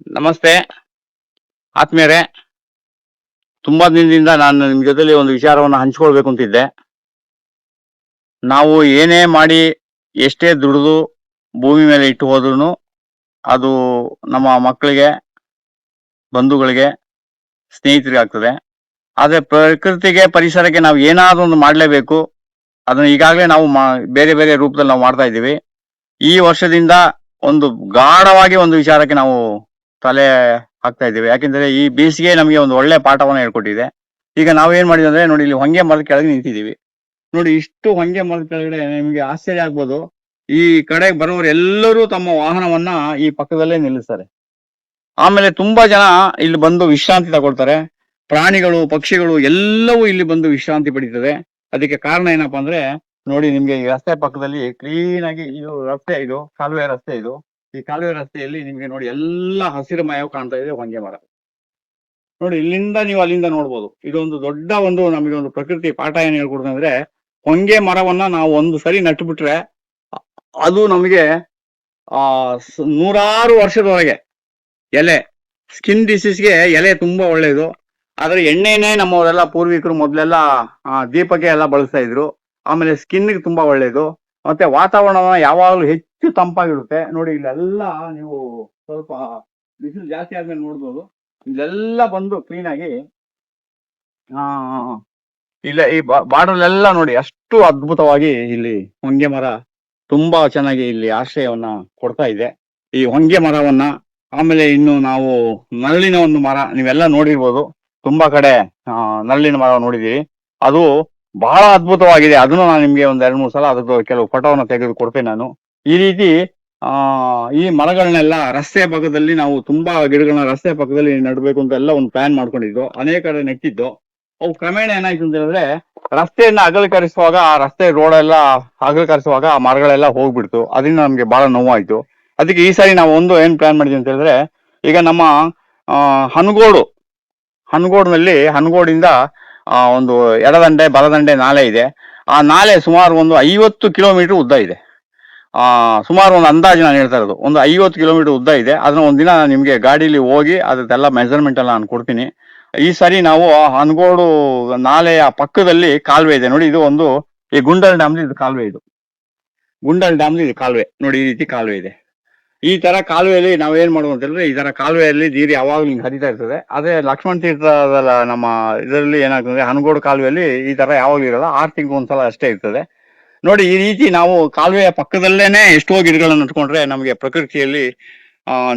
ನಮಸ್ತೆ ಆತ್ಮೀಯರೇ. ತುಂಬಾ ದಿನದಿಂದ ನಾನು ನಿಮ್ ಜೊತೆಲಿ ಒಂದು ವಿಚಾರವನ್ನು ಹಂಚ್ಕೊಳ್ಬೇಕು ಅಂತಿದ್ದೆ. ನಾವು ಏನೇ ಮಾಡಿ ಎಷ್ಟೇ ದುಡಿದು ಭೂಮಿ ಮೇಲೆ ಇಟ್ಟು ಹೋದ್ರೂ ಅದು ನಮ್ಮ ಮಕ್ಕಳಿಗೆ, ಬಂಧುಗಳಿಗೆ, ಸ್ನೇಹಿತರಿಗೆ ಆಗ್ತದೆ. ಆದ್ರೆ ಪ್ರಕೃತಿಗೆ, ಪರಿಸರಕ್ಕೆ ನಾವು ಏನಾದ್ರೂ ಒಂದು ಮಾಡ್ಲೇಬೇಕು. ಅದನ್ನ ಈಗಾಗಲೇ ನಾವು ಬೇರೆ ಬೇರೆ ರೂಪದಲ್ಲಿ ನಾವು ಮಾಡ್ತಾ ಇದ್ದೀವಿ. ಈ ವರ್ಷದಿಂದ ಒಂದು ಗಾಢವಾಗಿ ಒಂದು ವಿಚಾರಕ್ಕೆ ನಾವು ತಲೆ ಹಾಕ್ತಾ ಇದ್ದೀವಿ. ಯಾಕೆಂದ್ರೆ ಈ ಬೇಸಿಗೆ ನಮಗೆ ಒಂದು ಒಳ್ಳೆ ಪಾಠವನ್ನ ಹೇಳ್ಕೊಟ್ಟಿದೆ. ಈಗ ನಾವೇನ್ ಮಾಡಿದ್ವಿ ಅಂದ್ರೆ, ನೋಡಿ, ಇಲ್ಲಿ ಹೊಂಗೆ ಮರದ ಕೆಳಗೆ ನಿಂತಿದ್ದೀವಿ. ನೋಡಿ, ಇಷ್ಟು ಹೊಂಗೆ ಮರದ ಕೆಳಗಡೆ ನಿಮ್ಗೆ ಆಶ್ಚರ್ಯ ಆಗ್ಬೋದು. ಈ ಕಡೆಗೆ ಬರೋರು ಎಲ್ಲರೂ ತಮ್ಮ ವಾಹನವನ್ನ ಈ ಪಕ್ಕದಲ್ಲೇ ನಿಲ್ಲಿಸ್ತಾರೆ. ಆಮೇಲೆ ತುಂಬಾ ಜನ ಇಲ್ಲಿ ಬಂದು ವಿಶ್ರಾಂತಿ ತಗೊಳ್ತಾರೆ. ಪ್ರಾಣಿಗಳು, ಪಕ್ಷಿಗಳು ಎಲ್ಲವೂ ಇಲ್ಲಿ ಬಂದು ವಿಶ್ರಾಂತಿ ಪಡೀತದೆ. ಅದಕ್ಕೆ ಕಾರಣ ಏನಪ್ಪಾ ಅಂದ್ರೆ, ನೋಡಿ, ನಿಮ್ಗೆ ಈ ರಸ್ತೆ ಪಕ್ಕದಲ್ಲಿ ಕ್ಲೀನ್ ಆಗಿ ಇದು ರಸ್ತೆ, ಇದು ಕಾಲುವೆ ರಸ್ತೆ. ಇದು ಈ ಕಾಲುವೆ ರಸ್ತೆಯಲ್ಲಿ ನಿಮ್ಗೆ ನೋಡಿ ಎಲ್ಲ ಹಸಿರುಮಯವು ಕಾಣ್ತಾ ಇದೆ. ಹೊಂಗೆ ಮರ ನೋಡಿ, ಇಲ್ಲಿಂದ ನೀವು ಅಲ್ಲಿಂದ ನೋಡ್ಬೋದು. ಇದೊಂದು ದೊಡ್ಡ ಒಂದು ನಮಗೆ ಒಂದು ಪ್ರಕೃತಿ ಪಾಠ ಏನ್ ಹೇಳ್ಕೊಡ್ತದೆ ಅಂದ್ರೆ, ಹೊಂಗೆ ಮರವನ್ನ ನಾವು ಒಂದು ಸರಿ ನಟ್ಟು ಬಿಟ್ರೆ ಅದು ನಮಗೆ ನೂರಾರು ವರ್ಷದವರೆಗೆ ಎಲೆ, ಸ್ಕಿನ್ ಡಿಸೀಸ್ಗೆ ಎಲೆ ತುಂಬಾ ಒಳ್ಳೇದು. ಆದ್ರೆ ಎಣ್ಣೆನೇ ನಮ್ಮವರೆಲ್ಲ ಪೂರ್ವಿಕರು ಮೊದ್ಲೆಲ್ಲ ದೀಪಕ್ಕೆ ಎಲ್ಲ ಬಳಸ್ತಾ ಇದ್ರು. ಆಮೇಲೆ ಸ್ಕಿನ್ಗೆ ತುಂಬಾ ಒಳ್ಳೇದು. ಮತ್ತೆ ವಾತಾವರಣವನ್ನ ಯಾವಾಗಲೂ ಹೆಚ್ಚು ತಂಪಾಗಿರುತ್ತೆ. ನೋಡಿ, ಇಲ್ಲೆಲ್ಲ ನೀವು ಸ್ವಲ್ಪ ಬಿಸಿಲು ಜಾಸ್ತಿ ಆದ್ಮೇಲೆ ನೋಡ್ಬೋದು. ಇಲ್ಲೆಲ್ಲ ಬಂದು ಕ್ಲೀನ್ ಆಗಿ ಇಲ್ಲ, ಈ ಬಾರ್ಡರ್ ಎಲ್ಲ ನೋಡಿ ಅಷ್ಟು ಅದ್ಭುತವಾಗಿ ಇಲ್ಲಿ ಹೊಂಗೆ ಮರ ತುಂಬಾ ಚೆನ್ನಾಗಿ ಇಲ್ಲಿ ಆಶ್ರಯವನ್ನ ಕೊಡ್ತಾ ಇದೆ. ಈ ಹೊಂಗೆ ಮರವನ್ನ, ಆಮೇಲೆ ಇನ್ನು ನಾವು ನರಳಿನ ಒಂದು ಮರ ನೀವೆಲ್ಲ ನೋಡಿರ್ಬೋದು. ತುಂಬಾ ಕಡೆ ನರಳಿನ ಮರ ನೋಡಿದೀವಿ. ಅದು ಬಹಳ ಅದ್ಭುತವಾಗಿದೆ. ಅದನ್ನು ನಾನು ನಿಮ್ಗೆ ಒಂದ್ 2-3 ಸಲ ಅದ್ರದ್ದು ಕೆಲವು ಫೋಟೋವನ್ನ ತೆಗೆದು ಕೊಡ್ತೇನೆ ನಾನು. ಈ ರೀತಿ ಈ ಮರಗಳನ್ನೆಲ್ಲ ರಸ್ತೆ ಪಕ್ಕದಲ್ಲಿ, ನಾವು ತುಂಬಾ ಗಿಡಗಳನ್ನ ರಸ್ತೆ ಪಕ್ಕದಲ್ಲಿ ನೆಡಬೇಕು ಅಂತ ಎಲ್ಲ ಒಂದು ಪ್ಲಾನ್ ಮಾಡ್ಕೊಂಡಿದ್ದು, ಅನೇಕ ಕಡೆ ನೆಟ್ಟಿದ್ದು. ಅವು ಕ್ರಮೇಣ ಏನಾಯ್ತು ಅಂತ ಹೇಳಿದ್ರೆ, ರಸ್ತೆಯನ್ನ ಅಗಲೀಕರಿಸುವಾಗ, ಆ ರಸ್ತೆ ರೋಡ್ ಎಲ್ಲ ಅಗಲೀಕರಿಸುವಾಗ ಆ ಮರಗಳೆಲ್ಲ ಹೋಗ್ಬಿಡ್ತು. ಅದರಿಂದ ನಮ್ಗೆ ಬಹಳ ನೋವಾಯ್ತು. ಅದಕ್ಕೆ ಈ ಸಾರಿ ನಾವು ಒಂದು ಏನ್ ಪ್ಲಾನ್ ಮಾಡಿದ್ವಿ ಅಂತ ಹೇಳಿದ್ರೆ, ಈಗ ನಮ್ಮ ಹನಗೋಡಿನಲ್ಲಿ, ಹನಗೋಡಿಂದ ಒಂದು ಎಡದಂಡೆ ಬಲದಂಡೆ ನಾಲೆ ಇದೆ. ಆ ನಾಲೆ ಸುಮಾರು ಒಂದು 50 ಕಿಲೋಮೀಟರ್ ಉದ್ದ ಇದೆ. ಸುಮಾರು ಒಂದು ಅಂದಾಜು ನಾನು ಹೇಳ್ತಾ ಇರೋದು, ಒಂದು 50 ಕಿಲೋಮೀಟರ್ ಉದ್ದ ಇದೆ. ಅದನ್ನ ಒಂದಿನ ನಿಮ್ಗೆ ಗಾಡಿಲಿ ಹೋಗಿ ಅದಕ್ಕೆಲ್ಲ ಮೆಜರ್ಮೆಂಟ್ ಎಲ್ಲ ನಾನು ಕೊಡ್ತೀನಿ. ಈ ಸರಿ ನಾವು ಹನಗೋಡು ನಾಲೆಯ ಪಕ್ಕದಲ್ಲಿ ಕಾಲುವೆ ಇದೆ ನೋಡಿ. ಇದು ಒಂದು ಈ ಗುಂಡಲ್ ಡ್ಯಾಮ್ದು ಇದು ಕಾಲುವೆ. ಇದು ಗುಂಡಲ್ ಡ್ಯಾಮ್ದು ಇದು ಕಾಲುವೆ ನೋಡಿ. ಈ ರೀತಿ ಕಾಲುವೆ ಇದೆ. ಈ ತರ ಕಾಲುವೆಯಲ್ಲಿ ನಾವ್ ಏನ್ ಮಾಡುವ ಅಂತ ಹೇಳಿದ್ರೆ, ಈ ತರ ಕಾಲುವೆಯಲ್ಲಿ ನೀರು ಯಾವಾಗ್ಲೂ ಹಿಂಗ್ ಹರಿತಾ ಇರ್ತದೆ. ಅದೇ ಲಕ್ಷ್ಮಣ ತೀರ್ಥದ ನಮ್ಮ ಇದರಲ್ಲಿ ಏನಾಗ್ತದೆ, ಹನಗೋಡು ಕಾಲುವೆಯಲ್ಲಿ ಈ ತರ ಯಾವಾಗ್ಲೂ ಇರಲ್ಲ, 6 ತಿಂಗಳು ಒಂದ್ಸಲ ಅಷ್ಟೇ ಇರ್ತದೆ. ನೋಡಿ, ಈ ರೀತಿ ನಾವು ಕಾಲುವೆಯ ಪಕ್ಕದಲ್ಲೇನೆ ಎಷ್ಟೋ ಗಿಡಗಳನ್ನ ನಟ್ಕೊಂಡ್ರೆ ನಮಗೆ ಪ್ರಕೃತಿಯಲ್ಲಿ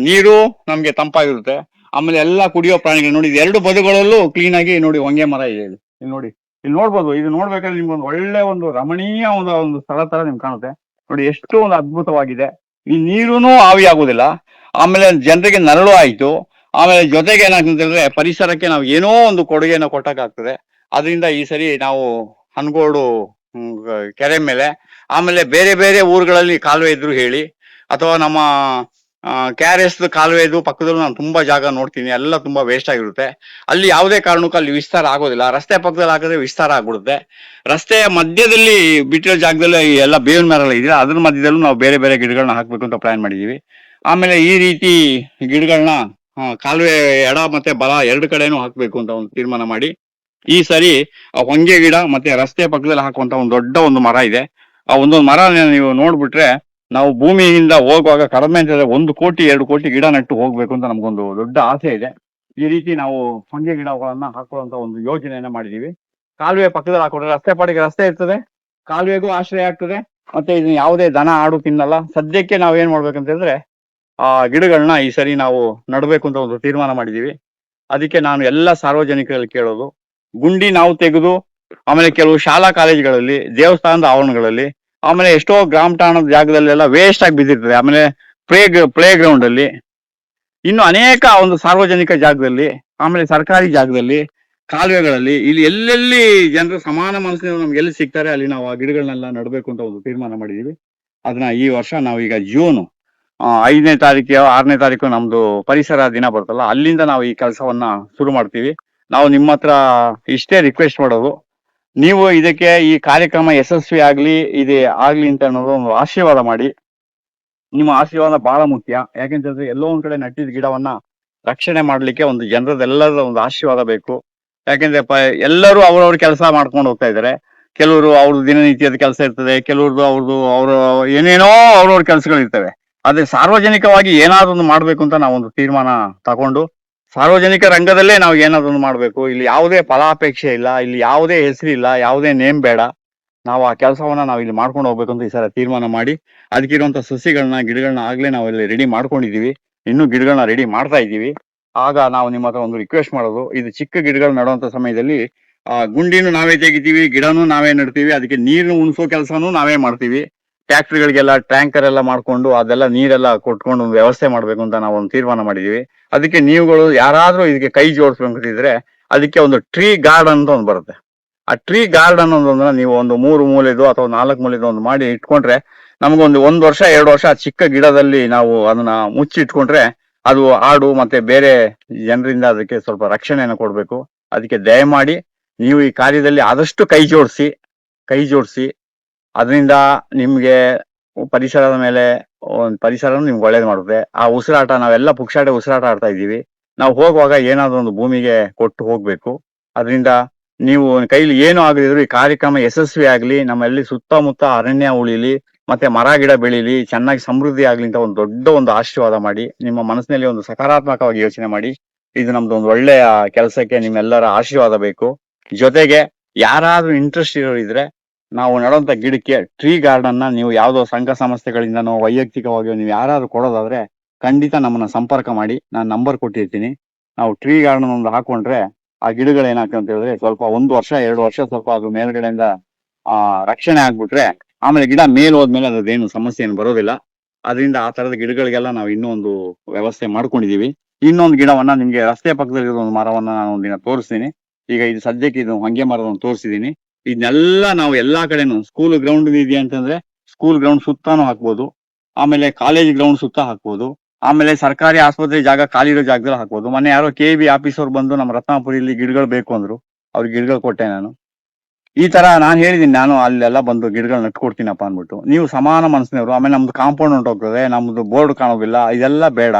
ನೀರು ನಮ್ಗೆ ತಂಪಾಗಿರುತ್ತೆ. ಆಮೇಲೆ ಎಲ್ಲಾ ಕುಡಿಯೋ ಪ್ರಾಣಿಗಳು ನೋಡಿ, ಎರಡು ಬದುಗಳಲ್ಲೂ ಕ್ಲೀನ್ ಆಗಿ ನೋಡಿ ಹೊಂಗೆ ಮರ ಇದೆ. ಇಲ್ಲಿ ನೋಡಿ, ಇಲ್ಲಿ ನೋಡ್ಬೋದು. ಇದು ನೋಡ್ಬೇಕಾದ್ರೆ ನಿಮ್ಗೊಂದು ಒಳ್ಳೆ ಒಂದು ರಮಣೀಯ ಒಂದು ಸ್ಥಳ ತರ ನಿಮ್ಗೆ ಕಾಣುತ್ತೆ. ನೋಡಿ, ಎಷ್ಟು ಒಂದು ಅದ್ಭುತವಾಗಿದೆ. ಈ ನೀರುನು ಆವಿ ಆಗುದಿಲ್ಲ. ಆಮೇಲೆ ಜನರಿಗೆ ನರಳು ಆಯ್ತು. ಆಮೇಲೆ ಜೊತೆಗೆ ಏನಾಗ್ತದೆ ಅಂದ್ರೆ, ಪರಿಸರಕ್ಕೆ ನಾವು ಏನೋ ಒಂದು ಕೊಡುಗೆಯನ್ನು ಕೊಟ್ಟಕ್ಕಾಗ್ತದೆ. ಅದರಿಂದ ಈ ಸರಿ ನಾವು ಹನಗೋಡು ಕೆರೆ ಮೇಲೆ, ಆಮೇಲೆ ಬೇರೆ ಬೇರೆ ಊರುಗಳಲ್ಲಿ ಕಾಲುವೆ ಇದ್ರು ಹೇಳಿ, ಅಥವಾ ನಮ್ಮ KRS ಕಾಲುವೆದು ಪಕ್ಕದಲ್ಲೂ ನಾನು ತುಂಬಾ ಜಾಗ ನೋಡ್ತೀನಿ. ಎಲ್ಲ ತುಂಬಾ ವೇಸ್ಟ್ ಆಗಿರುತ್ತೆ. ಅಲ್ಲಿ ಯಾವುದೇ ಕಾರಣಕ್ಕೂ ಅಲ್ಲಿ ವಿಸ್ತಾರ ಆಗೋದಿಲ್ಲ. ರಸ್ತೆ ಪಕ್ಕದಲ್ಲಿ ಹಾಕಿದ್ರೆ ವಿಸ್ತಾರ ಆಗ್ಬಿಡುತ್ತೆ. ರಸ್ತೆಯ ಮಧ್ಯದಲ್ಲಿ ಬಿಟ್ಟಿರೋ ಜಾಗದಲ್ಲಿ ಎಲ್ಲ ಬೇವಿನ ಮರ ಇದೆಯಲ್ಲ, ಅದ್ರ ಮಧ್ಯದಲ್ಲೂ ನಾವು ಬೇರೆ ಬೇರೆ ಗಿಡಗಳನ್ನ ಹಾಕ್ಬೇಕು ಅಂತ ಪ್ಲಾನ್ ಮಾಡಿದೀವಿ. ಆಮೇಲೆ ಈ ರೀತಿ ಗಿಡಗಳನ್ನ ಕಾಲುವೆ ಎಡ ಮತ್ತೆ ಬಲ ಎರಡು ಕಡೆನೂ ಹಾಕ್ಬೇಕು ಅಂತ ಒಂದು ತೀರ್ಮಾನ ಮಾಡಿ, ಈ ಸರಿ ಹೊಂಗೆ ಗಿಡ ಮತ್ತೆ ರಸ್ತೆ ಪಕ್ಕದಲ್ಲಿ ಹಾಕುವಂತ ಒಂದು ದೊಡ್ಡ ಒಂದು ಮರ ಇದೆ. ಆ ಒಂದೊಂದು ಮರ ನೀವು ನೋಡ್ಬಿಟ್ರೆ, ನಾವು ಭೂಮಿಯಿಂದ ಹೋಗುವಾಗ ಕಡಿಮೆ ಅಂತಂದ್ರೆ 1 ಕೋಟಿ 2 ಕೋಟಿ ಗಿಡ ನೆಟ್ಟು ಹೋಗ್ಬೇಕು ಅಂತ ನಮ್ಗೊಂದು ದೊಡ್ಡ ಆಸೆ ಇದೆ. ಈ ರೀತಿ ನಾವು ಹೊಂಗೆ ಗಿಡಗಳನ್ನ ಹಾಕುವಂತ ಒಂದು ಯೋಜನೆಯನ್ನ ಮಾಡಿದೀವಿ. ಕಾಲುವೆ ಪಕ್ಕದಲ್ಲಿ ಹಾಕೊಂಡ್ರೆ ರಸ್ತೆ ಪಾಡಿಗೆ ರಸ್ತೆ ಇರ್ತದೆ, ಕಾಲುವೆಗೂ ಆಶ್ರಯ ಆಗ್ತದೆ, ಮತ್ತೆ ಇದನ್ನ ಯಾವುದೇ ದನ ಆಡು ತಿನ್ನಲ್ಲ. ಸದ್ಯಕ್ಕೆ ನಾವ್ ಏನ್ ಮಾಡ್ಬೇಕಂತ ಹೇಳಿದ್ರೆ, ಆ ಗಿಡಗಳನ್ನ ಈ ಸರಿ ನಾವು ನಡ್ಬೇಕು ಅಂತ ಒಂದು ತೀರ್ಮಾನ ಮಾಡಿದೀವಿ. ಅದಕ್ಕೆ ನಾನು ಎಲ್ಲ ಸಾರ್ವಜನಿಕರಲ್ಲಿ ಕೇಳೋದು, ಗುಂಡಿ ನಾವು ತೆಗೆದು, ಆಮೇಲೆ ಕೆಲವು ಶಾಲಾ ಕಾಲೇಜುಗಳಲ್ಲಿ, ದೇವಸ್ಥಾನದ ಆವರಣಗಳಲ್ಲಿ, ಆಮೇಲೆ ಎಷ್ಟೋ ಗ್ರಾಮ ಠಾಣದ ಜಾಗದಲ್ಲೆಲ್ಲ ವೇಸ್ಟ್ ಆಗಿ ಬಿದ್ದಿರ್ತದೆ. ಆಮೇಲೆ ಪ್ಲೇ ಗ್ರೌಂಡ್ ಅಲ್ಲಿ, ಇನ್ನು ಅನೇಕ ಒಂದು ಸಾರ್ವಜನಿಕ ಜಾಗದಲ್ಲಿ, ಆಮೇಲೆ ಸರ್ಕಾರಿ ಜಾಗದಲ್ಲಿ, ಕಾಲುವೆಗಳಲ್ಲಿ, ಇಲ್ಲಿ ಎಲ್ಲೆಲ್ಲಿ ಜನರು ಸಮಾನ ಮನಸ್ಸಿನ ನಮ್ಗೆ ಎಲ್ಲಿ ಸಿಗ್ತಾರೆ ಅಲ್ಲಿ ನಾವು ಆ ಗಿಡಗಳನ್ನೆಲ್ಲ ನಡ್ಬೇಕು ಅಂತ ಒಂದು ತೀರ್ಮಾನ ಮಾಡಿದೀವಿ. ಅದನ್ನ ಈ ವರ್ಷ ನಾವೀಗ ಜೂನ್ 5ನೇ ತಾರೀಕು 6ನೇ ತಾರೀಕು ನಮ್ದು ಪರಿಸರ ದಿನ ಬರ್ತಲ್ಲ, ಅಲ್ಲಿಂದ ನಾವು ಈ ಕೆಲಸವನ್ನ ಶುರು ಮಾಡ್ತೀವಿ. ನಾವು ನಿಮ್ಮ ಹತ್ರ ಇಷ್ಟೇ ರಿಕ್ವೆಸ್ಟ್ ಮಾಡೋದು, ನೀವು ಇದಕ್ಕೆ ಈ ಕಾರ್ಯಕ್ರಮ ಯಶಸ್ವಿ ಆಗ್ಲಿ ಆಗ್ಲಿ ಅಂತ ಅನ್ನೋದು ಒಂದು ಆಶೀರ್ವಾದ ಮಾಡಿ. ನಿಮ್ಮ ಆಶೀರ್ವಾದ ಬಹಳ ಮುಖ್ಯ. ಯಾಕೆಂತಂದ್ರೆ ಎಲ್ಲೋ ಒಂದ್ ಕಡೆ ನಟ್ಟಿದ ಗಿಡವನ್ನ ರಕ್ಷಣೆ ಮಾಡ್ಲಿಕ್ಕೆ ಒಂದು ಜನರದೆಲ್ಲರ ಒಂದು ಆಶೀರ್ವಾದ ಬೇಕು. ಯಾಕೆಂದ್ರೆ ಎಲ್ಲರೂ ಅವ್ರವ್ರ ಕೆಲಸ ಮಾಡ್ಕೊಂಡು ಹೋಗ್ತಾ ಇದ್ದಾರೆ. ಕೆಲವರು ಅವ್ರದ್ದು ದಿನನಿತ್ಯದ ಕೆಲಸ ಇರ್ತದೆ, ಕೆಲವ್ರದ್ದು ಅವ್ರ ಏನೇನೋ ಅವ್ರವ್ರ ಕೆಲಸಗಳು ಇರ್ತವೆ. ಆದ್ರೆ ಸಾರ್ವಜನಿಕವಾಗಿ ಏನಾದ್ರು ಒಂದು ಮಾಡ್ಬೇಕು ಅಂತ ನಾವೊಂದು ತೀರ್ಮಾನ ತಗೊಂಡು ಸಾರ್ವಜನಿಕ ರಂಗದಲ್ಲೇ ನಾವು ಏನಾದ್ರು ಒಂದು ಮಾಡ್ಬೇಕು. ಇಲ್ಲಿ ಯಾವುದೇ ಫಲಾಪೇಕ್ಷೆ ಇಲ್ಲ, ಇಲ್ಲಿ ಯಾವುದೇ ಹೆಸರಿಲ್ಲ, ಯಾವುದೇ ನೇಮ್ ಬೇಡ. ನಾವು ಆ ಕೆಲಸವನ್ನ ನಾವು ಇಲ್ಲಿ ಮಾಡ್ಕೊಂಡು ಹೋಗ್ಬೇಕು ಅಂತ ಈ ಸಲ ತೀರ್ಮಾನ ಮಾಡಿ ಅದಕ್ಕಿರುವಂತ ಸಸಿಗಳನ್ನ ಗಿಡಗಳನ್ನ ಆಗ್ಲೇ ನಾವು ಇಲ್ಲಿ ರೆಡಿ ಮಾಡ್ಕೊಂಡಿದೀವಿ. ಇನ್ನೂ ಗಿಡಗಳನ್ನ ರೆಡಿ ಮಾಡ್ತಾ ಇದ್ದೀವಿ. ಆಗ ನಾವು ನಿಮ್ಮ ಹತ್ರ ಒಂದು ರಿಕ್ವೆಸ್ಟ್ ಮಾಡೋದು, ಇದು ಚಿಕ್ಕ ಗಿಡಗಳು ನೆಡುವಂತ ಸಮಯದಲ್ಲಿ ಗುಂಡಿನೂ ನಾವೇ ತೆಗಿತೀವಿ, ಗಿಡನೂ ನಾವೇ ನೆಡ್ತೀವಿ, ಅದಕ್ಕೆ ನೀರು ಉಣಿಸೋ ಕೆಲಸನೂ ನಾವೇ ಮಾಡ್ತೀವಿ. ಟ್ಯಾಕ್ಟ್ರಿಗಳಿಗೆಲ್ಲ ಟ್ಯಾಂಕರ್ ಎಲ್ಲ ಮಾಡ್ಕೊಂಡು ಅದೆಲ್ಲ ನೀರೆಲ್ಲ ಕೊಟ್ಕೊಂಡು ಒಂದು ವ್ಯವಸ್ಥೆ ಮಾಡ್ಬೇಕು ಅಂತ ನಾವು ಒಂದು ತೀರ್ಮಾನ ಮಾಡಿದೀವಿ. ಅದಕ್ಕೆ ನೀವುಗಳು ಯಾರಾದ್ರೂ ಇದಕ್ಕೆ ಕೈ ಜೋಡಿಸ್ಬೇಕಂತಿದ್ರೆ ಅದಕ್ಕೆ ಒಂದು ಟ್ರೀ ಗಾರ್ಡನ್ ಅಂತ ಒಂದು ಬರುತ್ತೆ. ಆ ಟ್ರೀ ಗಾರ್ಡನ್ ಅನ್ನೋದನ್ನ ನೀವು ಒಂದು 3 ಮೂಲೆದು ಅಥವಾ 4 ಮೂಲೆದು ಒಂದು ಮಾಡಿ ಇಟ್ಕೊಂಡ್ರೆ ನಮಗೊಂದು 1 ವರ್ಷ 2 ವರ್ಷ ಚಿಕ್ಕ ಗಿಡದಲ್ಲಿ ನಾವು ಅದನ್ನ ಮುಚ್ಚಿ ಇಟ್ಕೊಂಡ್ರೆ ಅದು ಆಡು ಮತ್ತೆ ಬೇರೆ ಜನರಿಂದ ಅದಕ್ಕೆ ಸ್ವಲ್ಪ ರಕ್ಷಣೆಯನ್ನು ಕೊಡ್ಬೇಕು. ಅದಕ್ಕೆ ದಯಮಾಡಿ ನೀವು ಈ ಕಾರ್ಯದಲ್ಲಿ ಆದಷ್ಟು ಕೈ ಜೋಡಿಸಿ ಅದರಿಂದ ನಿಮ್ಗೆ ಪರಿಸರದ ಮೇಲೆ ಒಂದು ಪರಿಸರ ನಿಮ್ಗೆ ಒಳ್ಳೇದು ಮಾಡುತ್ತೆ. ಆ ಉಸಿರಾಟ ನಾವೆಲ್ಲ ಪುಕ್ಷಾಟೆ ಉಸಿರಾಟ ಆಡ್ತಾ ಇದ್ದೀವಿ. ನಾವು ಹೋಗುವಾಗ ಏನಾದ್ರು ಒಂದು ಭೂಮಿಗೆ ಕೊಟ್ಟು ಹೋಗ್ಬೇಕು. ಅದರಿಂದ ನೀವು ಕೈಲಿ ಏನು ಆಗದಿದ್ರು ಈ ಕಾರ್ಯಕ್ರಮ ಯಶಸ್ವಿ ಆಗ್ಲಿ, ನಮ್ಮಲ್ಲಿ ಸುತ್ತಮುತ್ತ ಅರಣ್ಯ ಉಳಿಲಿ, ಮತ್ತೆ ಮರ ಗಿಡ ಬೆಳೀಲಿ, ಚೆನ್ನಾಗಿ ಸಮೃದ್ಧಿ ಆಗ್ಲಿ ಅಂತ ಒಂದು ದೊಡ್ಡ ಒಂದು ಆಶೀರ್ವಾದ ಮಾಡಿ ನಿಮ್ಮ ಮನಸ್ಸಿನಲ್ಲಿ ಒಂದು ಸಕಾರಾತ್ಮಕವಾಗಿ ಯೋಚನೆ ಮಾಡಿ. ಇದು ನಮ್ದು ಒಂದು ಒಳ್ಳೆಯ ಕೆಲಸಕ್ಕೆ ನಿಮ್ಮೆಲ್ಲರ ಆಶೀರ್ವಾದ ಬೇಕು. ಜೊತೆಗೆ ಯಾರಾದ್ರೂ ಇಂಟ್ರೆಸ್ಟ್ ಇರೋರು ಇದ್ರೆ ನಾವು ನೆಡುವಂತ ಗಿಡಕ್ಕೆ ಟ್ರೀ ಗಾರ್ಡನ್ ನ ನೀವು ಯಾವ್ದೋ ಸಂಘ ಸಂಸ್ಥೆಗಳಿಂದನೋ ವೈಯಕ್ತಿಕವಾಗಿಯೋ ನೀವು ಯಾರಾದ್ರೂ ಕೊಡೋದಾದ್ರೆ ಖಂಡಿತ ನಮ್ಮನ್ನ ಸಂಪರ್ಕ ಮಾಡಿ. ನಾನು ನಂಬರ್ ಕೊಟ್ಟಿರ್ತೀನಿ. ನಾವು ಟ್ರೀ ಗಾರ್ಡನ್ ಒಂದು ಹಾಕೊಂಡ್ರೆ ಆ ಗಿಡಗಳು ಏನಾಗ್ತದೆ ಅಂತ ಹೇಳಿದ್ರೆ ಸ್ವಲ್ಪ 1 ವರ್ಷ 2 ವರ್ಷ ಸ್ವಲ್ಪ ಅದು ಮೇಲ್ಗಡೆಯಿಂದ ರಕ್ಷಣೆ ಆಗ್ಬಿಟ್ರೆ ಆಮೇಲೆ ಗಿಡ ಮೇಲ್ ಹೋದ್ಮೇಲೆ ಅದೇನು ಸಮಸ್ಯೆ ಏನು ಬರೋದಿಲ್ಲ. ಅದರಿಂದ ಆ ತರದ ಗಿಡಗಳಿಗೆಲ್ಲ ನಾವು ಇನ್ನೂ ಒಂದು ವ್ಯವಸ್ಥೆ ಮಾಡ್ಕೊಂಡಿದೀವಿ. ಇನ್ನೊಂದು ಗಿಡವನ್ನ ನಿಮ್ಗೆ ರಸ್ತೆ ಪಕ್ಕದಲ್ಲಿರೋ ಒಂದು ಮರವನ್ನ ನಾನು ಒಂದಿನ ತೋರಿಸ್ತೀನಿ. ಈಗ ಇದು ಸದ್ಯಕ್ಕೆ ಇದು ಹೊಂಗೆ ಮರವನ್ನು ತೋರಿಸಿದೀನಿ. ಇದನ್ನೆಲ್ಲ ನಾವು ಎಲ್ಲಾ ಕಡೆನು ಸ್ಕೂಲ್ ಗ್ರೌಂಡ್ ಇದೆಯಾ ಅಂತಂದ್ರೆ ಸ್ಕೂಲ್ ಗ್ರೌಂಡ್ ಸುತ್ತಾನು ಹಾಕ್ಬೋದು, ಆಮೇಲೆ ಕಾಲೇಜ್ ಗ್ರೌಂಡ್ ಸುತ್ತ ಹಾಕ್ಬೋದು, ಆಮೇಲೆ ಸರ್ಕಾರಿ ಆಸ್ಪತ್ರೆ ಜಾಗ ಖಾಲಿ ಇರೋ ಜಾಗದಲ್ಲಿ ಹಾಕ್ಬೋದು. ಮೊನ್ನೆ ಯಾರೋ KB ಆಫೀಸ್ ಅವ್ರು ಬಂದು ನಮ್ಮ ರತ್ನಾಪುರಿಯಲ್ಲಿ ಗಿಡಗಳು ಬೇಕು ಅಂದ್ರು, ಅವ್ರಿಗೆ ಗಿಡಗಳು ಕೊಟ್ಟೆ ನಾನು. ಈ ತರ ನಾನು ಹೇಳಿದೀನಿ, ನಾನು ಅಲ್ಲೆಲ್ಲ ಬಂದು ಗಿಡಗಳು ನಟ್ಕೊಡ್ತೀನಪ್ಪ ಅಂದ್ಬಿಟ್ಟು. ನೀವು ಸಮಾನ ಮನಸ್ಸಿನವರು. ಆಮೇಲೆ ನಮ್ದು ಕಾಂಪೌಂಡ್ ಹೊಂಟೋಗ್ತದೆ, ನಮ್ದು ಬೋರ್ಡ್ ಕಾಣೋದಿಲ್ಲ, ಇದೆಲ್ಲ ಬೇಡ.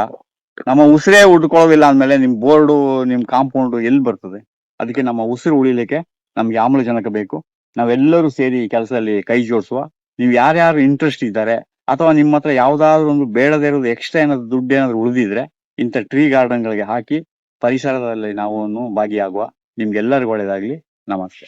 ನಮ್ಮ ಉಸಿರೇ ಉಡ್ಕೊಳ್ಳೋದಿಲ್ಲ ಅಂದ್ಮೇಲೆ ನಿಮ್ ಬೋರ್ಡು ನಿಮ್ ಕಾಂಪೌಂಡ್ ಎಲ್ಲಿ ಬರ್ತದೆ? ಅದಕ್ಕೆ ನಮ್ಮ ಉಸಿರು ಉಳಿಲಿಕ್ಕೆ ನಮ್ಗೆ ಆಮ್ಲಜನಕ ಬೇಕು. ನಾವೆಲ್ಲರೂ ಸೇರಿ ಈ ಕೆಲಸದಲ್ಲಿ ಕೈ ಜೋಡಿಸುವ. ನೀವು ಯಾರ್ಯಾರು ಇಂಟ್ರೆಸ್ಟ್ ಇದ್ದಾರೆ ಅಥವಾ ನಿಮ್ಮ ಹತ್ರ ಯಾವ್ದಾದ್ರು ಒಂದು ಬೇಡದೇ ಇರೋದು ಎಕ್ಸ್ಟ್ರಾ ಏನಾದ್ರು ದುಡ್ಡು ಏನಾದ್ರು ಉಳಿದಿದ್ರೆ ಇಂಥ ಟ್ರೀ ಗಾರ್ಡನ್ ಗಳಿಗೆ ಹಾಕಿ ಪರಿಸರದಲ್ಲಿ ನಾವು ಭಾಗಿಯಾಗುವ. ನಿಮ್ಗೆಲ್ಲರಿಗೂ ಒಳ್ಳೇದಾಗ್ಲಿ. ನಮಸ್ತೆ.